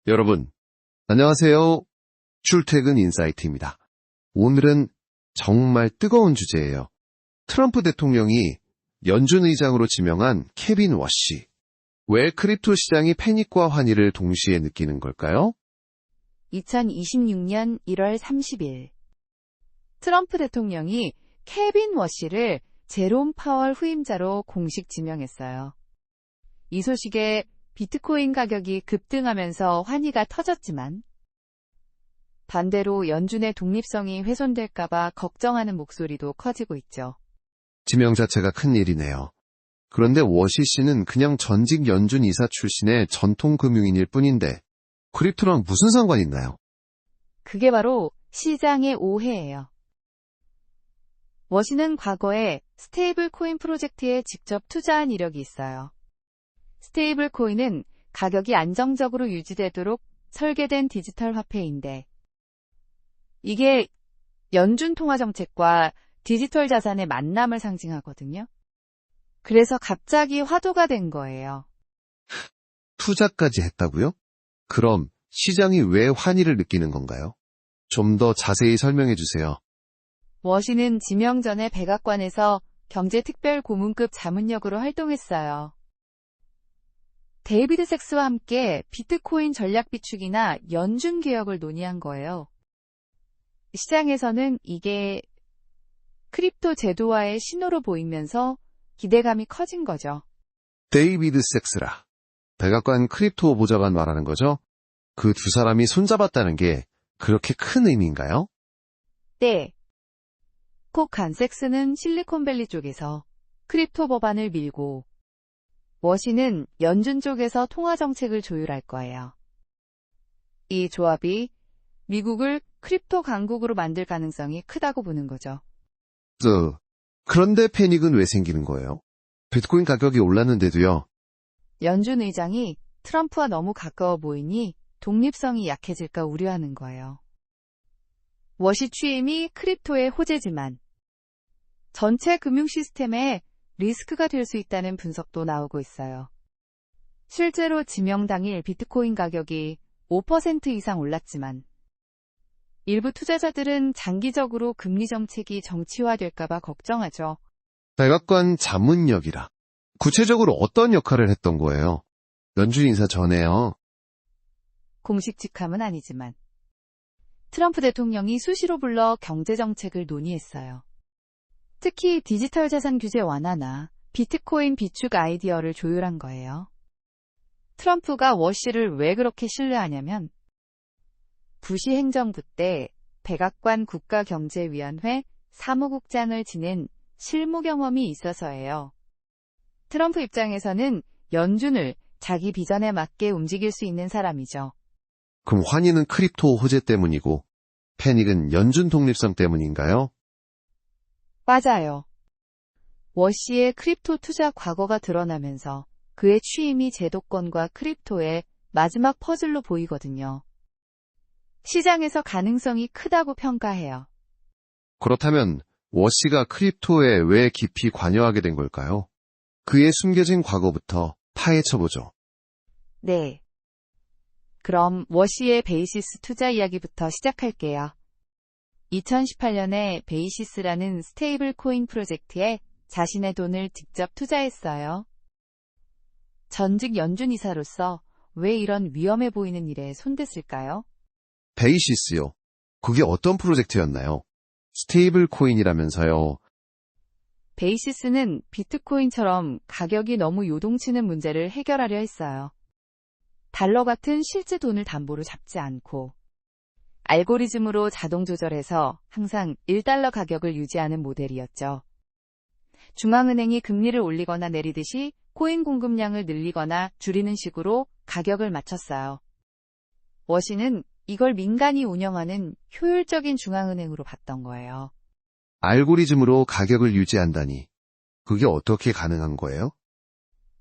여러분, 안녕하세요. 출퇴근 인사이트입니다. 오늘은 정말 뜨거운 주제예요. 트럼프 대통령이 연준 의장으로 지명한 케빈 워시. 왜 크립토 시장이 패닉과 환희를 동시에 느끼는 걸까요? 2026년 1월 30일 트럼프 대통령이 케빈 워시를 제롬 파월 후임자로 공식 지명했어요. 이 소식에 비트코인 가격이 급등하면서 환희가 터졌지만 반대로 연준의 독립성이 훼손될까봐 걱정하는 목소리도 커지고 있죠. 지명 자체가 큰 일이네요. 그런데 워시 씨는 그냥 전직 연준 이사 출신의 전통 금융인일 뿐인데 크립토랑 무슨 상관이 있나요? 그게 바로 시장의 오해예요. 워시는 과거에 스테이블 코인 프로젝트에 직접 투자한 이력이 있어요. 스테이블 코인은 가격이 안정적으로 유지되도록 설계된 디지털 화폐인데 이게 연준 통화 정책과 디지털 자산의 만남을 상징하거든요. 그래서 갑자기 화두가 된 거예요. 투자까지 했다고요? 그럼 시장이 왜 환희를 느끼는 건가요? 좀 더 자세히 설명해 주세요. 워시는 지명 전에 백악관에서 경제특별고문급 자문역으로 활동했어요. 데이비드 섹스와 함께 비트코인 전략 비축이나 연준 개혁을 논의한 거예요. 시장에서는 이게 크립토 제도화의 신호로 보이면서 기대감이 커진 거죠. 데이비드 섹스라. 백악관 크립토 보좌관 말하는 거죠? 그 두 사람이 손잡았다는 게 그렇게 큰 의미인가요? 네. 콕한 섹스는 실리콘밸리 쪽에서 크립토 법안을 밀고 워시는 연준 쪽에서 통화 정책을 조율할 거예요. 이 조합이 미국을 크립토 강국으로 만들 가능성이 크다고 보는 거죠. 그런데 패닉은 왜 생기는 거예요? 비트코인 가격이 올랐는데도요. 연준 의장이 트럼프와 너무 가까워 보이니 독립성이 약해질까 우려하는 거예요. 워시 취임이 크립토의 호재지만 전체 금융 시스템에 리스크가 될 수 있다는 분석도 나오고 있어요. 실제로 지명 당일 비트코인 가격이 5% 이상 올랐지만 일부 투자자들은 장기적으로 금리 정책이 정치화될까봐 걱정하죠. 백악관 자문역이라. 구체적으로 어떤 역할을 했던 거예요? 연준 인사 전에요. 공식 직함은 아니지만 트럼프 대통령이 수시로 불러 경제정책을 논의했어요. 특히 디지털 자산 규제 완화나 비트코인 비축 아이디어를 조율한 거예요. 트럼프가 워시를 왜 그렇게 신뢰하냐면 부시 행정부 때 백악관 국가경제위원회 사무국장을 지낸 실무 경험이 있어서예요. 트럼프 입장에서는 연준을 자기 비전에 맞게 움직일 수 있는 사람이죠. 그럼 환희는 크립토 호재 때문이고 패닉은 연준 독립성 때문인가요? 맞아요. 워시의 크립토 투자 과거가 드러나면서 그의 취임이 제도권과 크립토의 마지막 퍼즐로 보이거든요. 시장에서 가능성이 크다고 평가해요. 그렇다면 워시가 크립토에 왜 깊이 관여하게 된 걸까요? 그의 숨겨진 과거부터 파헤쳐보죠. 네. 그럼 워시의 베이시스 투자 이야기부터 시작할게요. 2018년에 베이시스라는 스테이블 코인 프로젝트에 자신의 돈을 직접 투자했어요. 전직 연준 이사로서 왜 이런 위험해 보이는 일에 손댔을까요? 베이시스요. 그게 어떤 프로젝트였나요? 스테이블 코인이라면서요. 베이시스는 비트코인처럼 가격이 너무 요동치는 문제를 해결하려 했어요. 달러 같은 실제 돈을 담보로 잡지 않고 알고리즘으로 자동 조절해서 항상 1달러 가격을 유지하는 모델이었죠. 중앙은행이 금리를 올리거나 내리듯이 코인 공급량을 늘리거나 줄이는 식으로 가격을 맞췄어요. 워시는 이걸 민간이 운영하는 효율적인 중앙은행으로 봤던 거예요. 알고리즘으로 가격을 유지한다니. 그게 어떻게 가능한 거예요?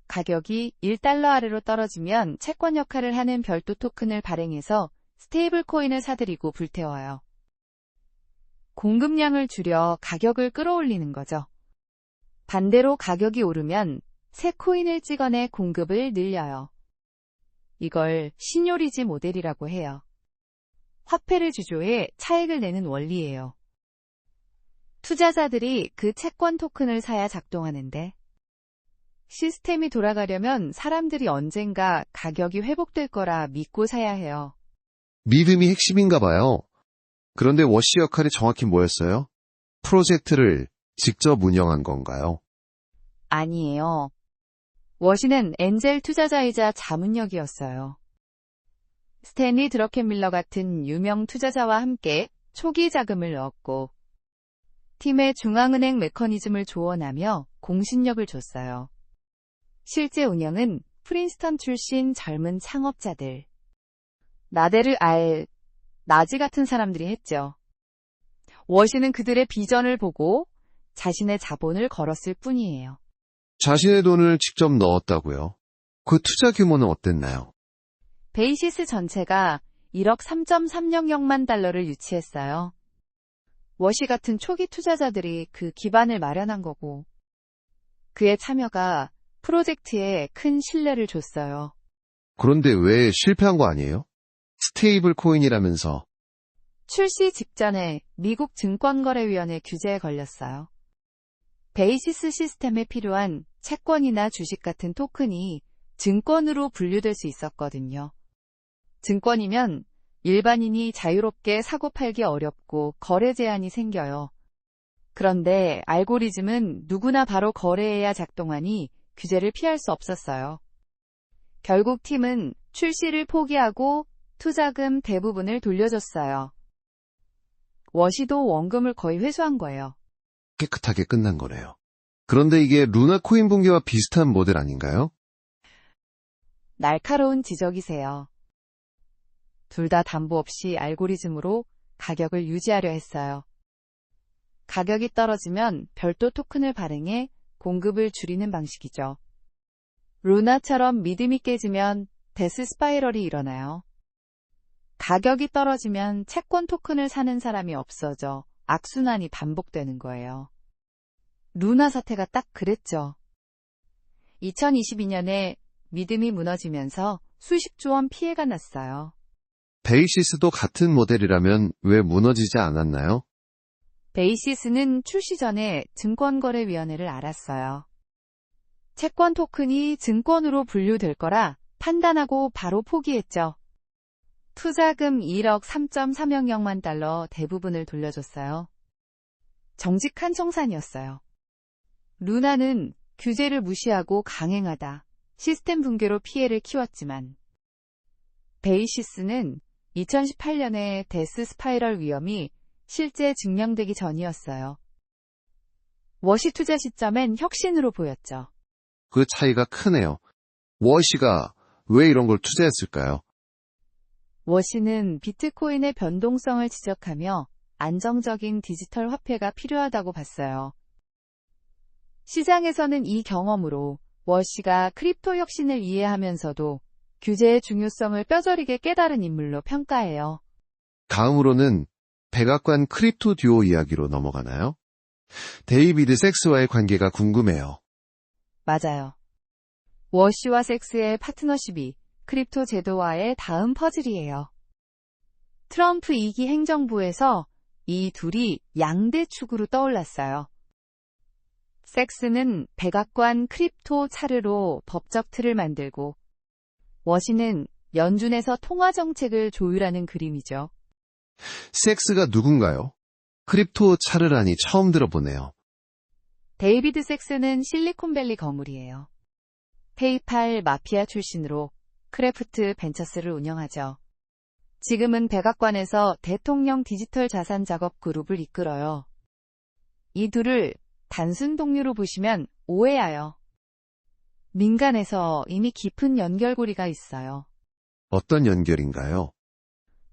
가격이 1달러 아래로 떨어지면 채권 역할을 하는 별도 토큰을 발행해서 스테이블 코인을 사들이고 불태워요. 공급량을 줄여 가격을 끌어올리는 거죠. 반대로 가격이 오르면 새 코인을 찍어내 공급을 늘려요. 이걸 시뇰리지 모델이라고 해요. 화폐를 주조해 차익을 내는 원리예요. 투자자들이 그 채권 토큰을 사야 작동하는데, 시스템이 돌아가려면 사람들이 언젠가 가격이 회복될 거라 믿고 사야 해요. 믿음이 핵심인가 봐요. 그런데 워시 역할이 정확히 뭐였어요? 프로젝트를 직접 운영한 건가요? 아니에요. 워시는 엔젤 투자자이자 자문역이었어요. 스탠리 드러켄밀러 같은 유명 투자자와 함께 초기 자금을 넣었고, 팀의 중앙은행 메커니즘을 조언하며 공신력을 줬어요. 실제 운영은 프린스턴 출신 젊은 창업자들, 나데르 나지 같은 사람들이 했죠. 워시는 그들의 비전을 보고 자신의 자본을 걸었을 뿐이에요. 자신의 돈을 직접 넣었다고요? 그 투자 규모는 어땠나요? 베이시스 전체가 1억 3.300만 달러를 유치했어요. 워시 같은 초기 투자자들이 그 기반을 마련한 거고, 그의 참여가 프로젝트에 큰 신뢰를 줬어요. 그런데 왜 실패한 거 아니에요? 스테이블 코인이라면서. 출시 직전에 미국 증권거래위원회 규제에 걸렸어요. 베이시스 시스템에 필요한 채권이나 주식 같은 토큰이 증권으로 분류될 수 있었거든요. 증권이면 일반인이 자유롭게 사고 팔기 어렵고 거래 제한이 생겨요. 그런데 알고리즘은 누구나 바로 거래해야 작동하니 규제를 피할 수 없었어요. 결국 팀은 출시를 포기하고 투자금 대부분을 돌려줬어요. 워시도 원금을 거의 회수한 거예요. 깨끗하게 끝난 거네요. 그런데 이게 루나 코인 붕괴와 비슷한 모델 아닌가요? 날카로운 지적이세요. 둘 다 담보 없이 알고리즘으로 가격을 유지하려 했어요. 가격이 떨어지면 별도 토큰을 발행해 공급을 줄이는 방식이죠. 루나처럼 믿음이 깨지면 데스 스파이럴이 일어나요. 가격이 떨어지면 채권 토큰을 사는 사람이 없어져 악순환이 반복되는 거예요. 루나 사태가 딱 그랬죠. 2022년에 믿음이 무너지면서 수십조 원 피해가 났어요. 베이시스도 같은 모델이라면 왜 무너지지 않았나요? 베이시스는 출시 전에 증권거래위원회를 알았어요. 채권 토큰이 증권으로 분류될 거라 판단하고 바로 포기했죠. 투자금 1억 3.300만 달러 대부분을 돌려줬어요. 정직한 청산이었어요. 루나는 규제를 무시하고 강행하다 시스템 붕괴로 피해를 키웠지만, 베이시스는 2018년에 데스 스파이럴 위험이 실제 증명되기 전이었어요. 워시 투자 시점엔 혁신으로 보였죠. 그 차이가 크네요. 워시가 왜 이런 걸 투자했을까요? 워시는 비트코인의 변동성을 지적하며 안정적인 디지털 화폐가 필요하다고 봤어요. 시장에서는 이 경험으로 워시가 크립토 혁신을 이해하면서도 규제의 중요성을 뼈저리게 깨달은 인물로 평가해요. 다음으로는 백악관 크립토 듀오 이야기로 넘어가나요? 데이비드 섹스와의 관계가 궁금해요. 맞아요. 워시와 섹스의 파트너십이 크립토 제도와의 다음 퍼즐이에요. 트럼프 2기 행정부에서 이 둘이 양대축으로 떠올랐어요. 섹스는 백악관 크립토 차르로 법적 틀을 만들고, 워시는 연준에서 통화 정책을 조율하는 그림이죠. 섹스가 누군가요? 크립토 차르라니 처음 들어보네요. 데이비드 섹스는 실리콘밸리 거물이에요. 페이팔 마피아 출신으로 크래프트 벤처스를 운영하죠. 지금은 백악관에서 대통령 디지털 자산 작업 그룹을 이끌어요. 이 둘을 단순 동료로 보시면 오해해요. 민간에서 이미 깊은 연결고리가 있어요. 어떤 연결인가요?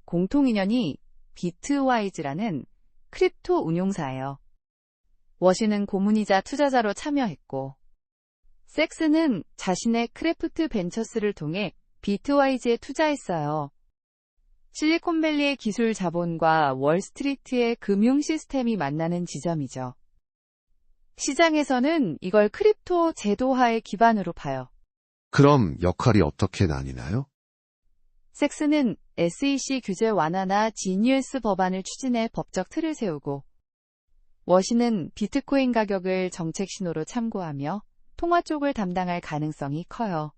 공통인연이 비트와이즈라는 크립토 운용사예요. 워시는 고문이자 투자자로 참여했고, 섹스는 자신의 크래프트 벤처스를 통해 비트와이즈에 투자했어요. 실리콘밸리의 기술 자본과 월스트리트의 금융 시스템이 만나는 지점이죠. 시장에서는 이걸 크립토 제도화의 기반으로 봐요. 그럼 역할이 어떻게 나뉘나요? 섹스는 SEC 규제 완화나 지니어스 법안을 추진해 법적 틀을 세우고, 워시는 비트코인 가격을 정책 신호로 참고하며 통화 쪽을 담당할 가능성이 커요.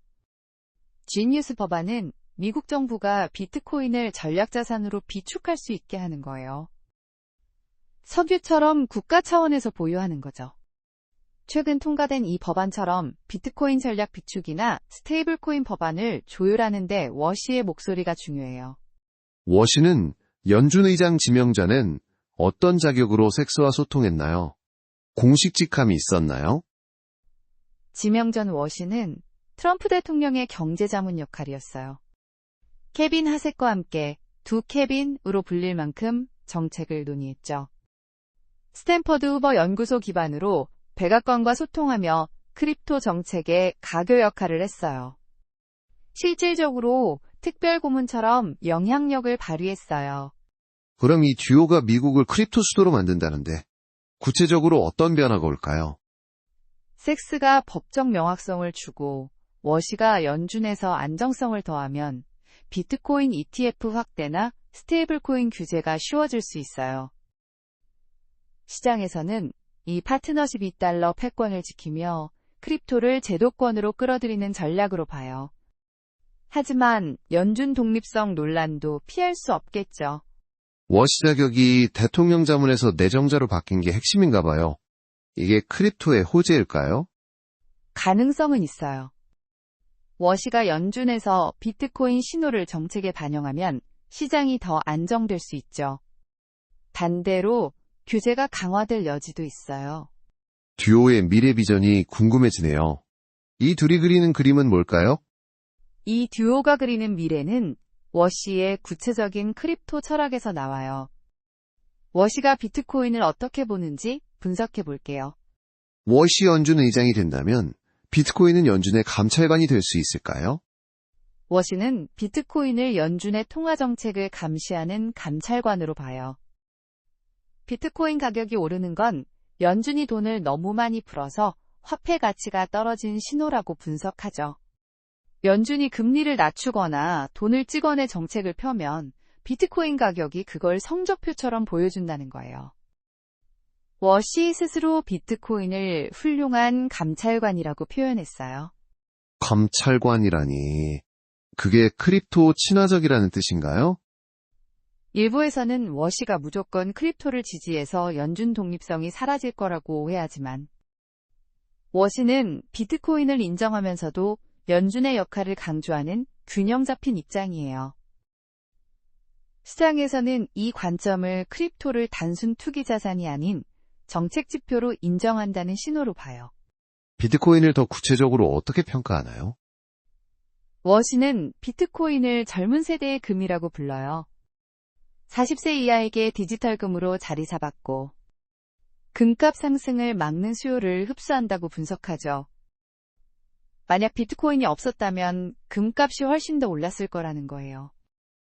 지니어스 법안은 미국 정부가 비트코인을 전략자산으로 비축할 수 있게 하는 거예요. 석유처럼 국가 차원에서 보유하는 거죠. 최근 통과된 이 법안처럼 비트코인 전략 비축이나 스테이블코인 법안을 조율하는 데 워시의 목소리가 중요해요. 워시는 연준 의장 지명자는 어떤 자격으로 섹스와 소통했나요? 공식 직함이 있었나요? 지명 전 워시는 트럼프 대통령의 경제자문 역할이었어요. 케빈 하셋과 함께 두 케빈으로 불릴 만큼 정책을 논의했죠. 스탠퍼드 후버 연구소 기반으로 백악관과 소통하며 크립토 정책의 가교 역할을 했어요. 실질적으로 특별 고문처럼 영향력을 발휘했어요. 그럼 이 듀오가 미국을 크립토 수도로 만든다는데 구체적으로 어떤 변화가 올까요? 섹스가 법적 명확성을 주고 워시가 연준에서 안정성을 더하면 비트코인 ETF 확대나 스테이블코인 규제가 쉬워질 수 있어요. 시장에서는 이 파트너십 2달러 패권을 지키며 크립토를 제도권으로 끌어들이는 전략으로 봐요. 하지만 연준 독립성 논란도 피할 수 없겠죠. 워시 자격이 대통령 자문에서 내정자로 바뀐 게 핵심인가 봐요. 이게 크립토의 호재일까요? 가능성은 있어요. 워시가 연준에서 비트코인 신호를 정책에 반영하면 시장이 더 안정될 수 있죠. 반대로 규제가 강화될 여지도 있어요. 듀오의 미래 비전이 궁금해지네요. 이 둘이 그리는 그림은 뭘까요? 이 듀오가 그리는 미래는 워시의 구체적인 크립토 철학에서 나와요. 워시가 비트코인을 어떻게 보는지 분석해 볼게요. 워시 연준 의장이 된다면 비트코인은 연준의 감찰관이 될 수 있을까요? 워시는 비트코인을 연준의 통화 정책을 감시하는 감찰관으로 봐요. 비트코인 가격이 오르는 건 연준이 돈을 너무 많이 풀어서 화폐 가치가 떨어진 신호라고 분석하죠. 연준이 금리를 낮추거나 돈을 찍어내 정책을 펴면 비트코인 가격이 그걸 성적표처럼 보여준다는 거예요. 워시 스스로 비트코인을 훌륭한 감찰관이라고 표현했어요. 감찰관이라니. 그게 크립토 친화적이라는 뜻인가요? 일부에서는 워시가 무조건 크립토를 지지해서 연준 독립성이 사라질 거라고 오해하지만 워시는 비트코인을 인정하면서도 연준의 역할을 강조하는 균형 잡힌 입장이에요. 시장에서는 이 관점을 크립토를 단순 투기 자산이 아닌 정책 지표로 인정한다는 신호로 봐요. 비트코인을 더 구체적으로 어떻게 평가하나요? 워시는 비트코인을 젊은 세대의 금이라고 불러요. 40세 이하에게 디지털 금으로 자리 잡았고 금값 상승을 막는 수요를 흡수한다고 분석하죠. 만약 비트코인이 없었다면 금값이 훨씬 더 올랐을 거라는 거예요.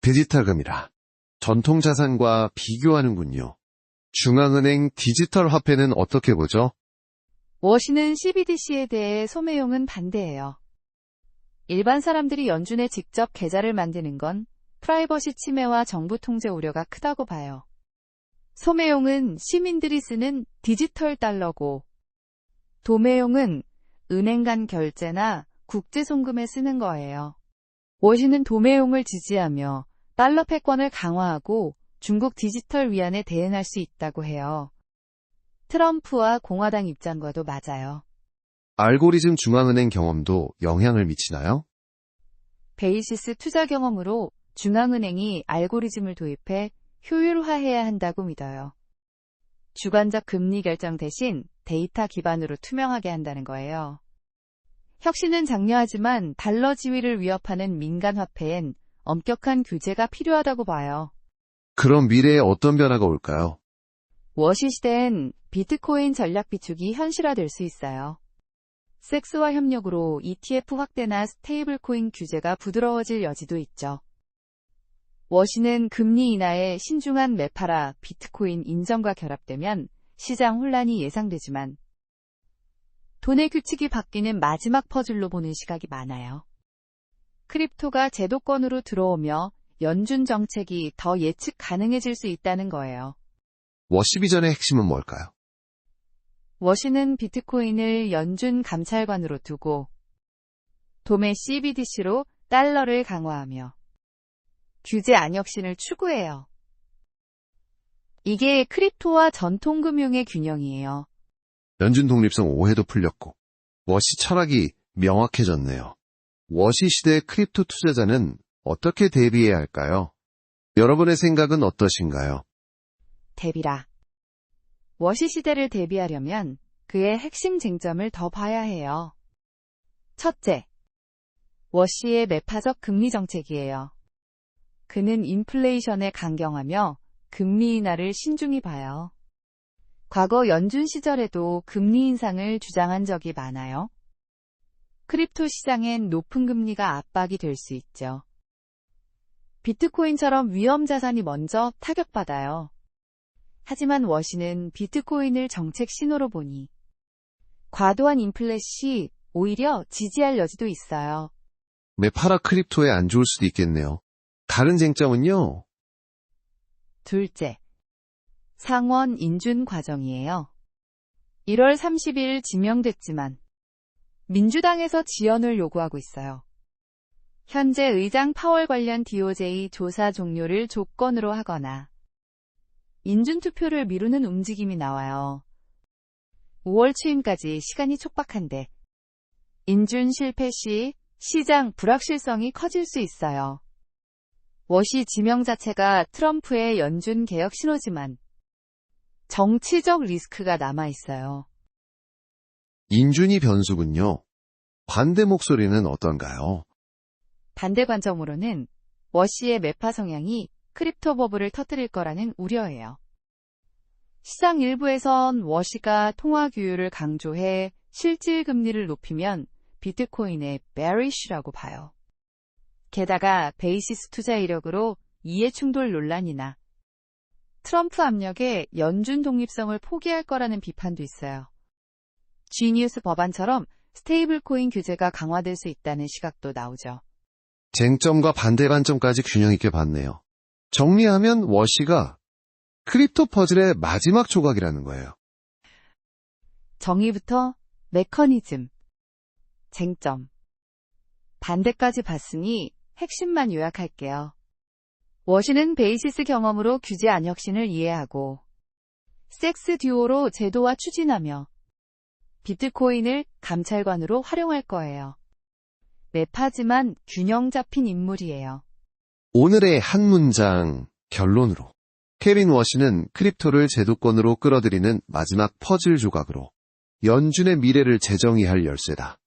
디지털 금이라. 전통 자산과 비교하는군요. 중앙은행 디지털 화폐는 어떻게 보죠? 워시는 CBDC에 대해 소매용은 반대해요. 일반 사람들이 연준에 직접 계좌를 만드는 건 프라이버시 침해와 정부 통제 우려가 크다고 봐요. 소매용은 시민들이 쓰는 디지털 달러고, 도매용은 은행 간 결제나 국제 송금에 쓰는 거예요. 워시는 도매용을 지지하며 달러 패권을 강화하고 중국 디지털 위안에 대응할 수 있다고 해요. 트럼프와 공화당 입장과도 맞아요. 알고리즘 중앙은행 경험도 영향을 미치나요? 베이시스 투자 경험으로 중앙은행이 알고리즘을 도입해 효율화해야 한다고 믿어요. 주관적 금리 결정 대신 데이터 기반으로 투명하게 한다는 거예요. 혁신은 장려하지만 달러 지위를 위협하는 민간 화폐엔 엄격한 규제가 필요하다고 봐요. 그럼 미래에 어떤 변화가 올까요? 워시 시대엔 비트코인 전략 비축이 현실화될 수 있어요. 섹스와 협력으로 ETF 확대나 스테이블코인 규제가 부드러워질 여지도 있죠. 워시는 금리 인하에 신중한 매파라 비트코인 인정과 결합되면 시장 혼란이 예상되지만 돈의 규칙이 바뀌는 마지막 퍼즐로 보는 시각이 많아요. 크립토가 제도권으로 들어오며 연준 정책이 더 예측 가능해질 수 있다는 거예요. 워시 비전의 핵심은 뭘까요? 워시는 비트코인을 연준 감찰관으로 두고 도매 CBDC로 달러를 강화하며 규제 안혁신을 추구해요. 이게 크립토와 전통금융의 균형이에요. 연준 독립성 오해도 풀렸고 워시 철학이 명확해졌네요. 워시 시대의 크립토 투자자는 어떻게 대비해야 할까요? 여러분의 생각은 어떠신가요? 대비라. 워시 시대를 대비하려면 그의 핵심 쟁점을 더 봐야 해요. 첫째, 워시의 매파적 금리 정책이에요. 그는 인플레이션에 강경하며 금리 인하를 신중히 봐요. 과거 연준 시절에도 금리 인상을 주장한 적이 많아요. 크립토 시장엔 높은 금리가 압박이 될 수 있죠. 비트코인처럼 위험 자산이 먼저 타격받아요. 하지만 워시는 비트코인을 정책 신호로 보니 과도한 인플레시 오히려 지지할 여지도 있어요. 매파라 크립토에 안 좋을 수도 있겠네요. 다른 쟁점은요? 둘째, 상원 인준 과정이에요. 1월 30일 지명됐지만 민주당에서 지연을 요구하고 있어요. 현재 의장 파월 관련 DOJ 조사 종료를 조건으로 하거나 인준투표를 미루는 움직임이 나와요. 5월 취임까지 시간이 촉박한데 인준 실패 시 시장 불확실성이 커질 수 있어요. 워시 지명 자체가 트럼프의 연준 개혁 신호지만 정치적 리스크가 남아있어요. 인준이 변수군요. 반대 목소리는 어떤가요? 반대 관점으로는 워시의 매파 성향이 크립토 버블을 터뜨릴 거라는 우려예요. 시장 일부에선 워시가 통화 규율을 강조해 실질 금리를 높이면 비트코인의 bearish라고 봐요. 게다가 베이시스 투자 이력으로 이해충돌 논란이나 트럼프 압력에 연준 독립성을 포기할 거라는 비판도 있어요. Genius 법안처럼 스테이블코인 규제가 강화될 수 있다는 시각도 나오죠. 쟁점과 반대 관점까지 균형 있게 봤네요. 정리하면 워시가 크립토 퍼즐의 마지막 조각이라는 거예요. 정의부터 메커니즘, 쟁점, 반대까지 봤으니 핵심만 요약할게요. 워시는 베이시스 경험으로 규제 안혁신을 이해하고 섹스 듀오로 제도화 추진하며 비트코인을 감찰관으로 활용할 거예요. 매파지만 균형 잡힌 인물이에요. 오늘의 한 문장 결론으로 케빈 워시는 크립토를 제도권으로 끌어들이는 마지막 퍼즐 조각으로 연준의 미래를 재정의할 열쇠다.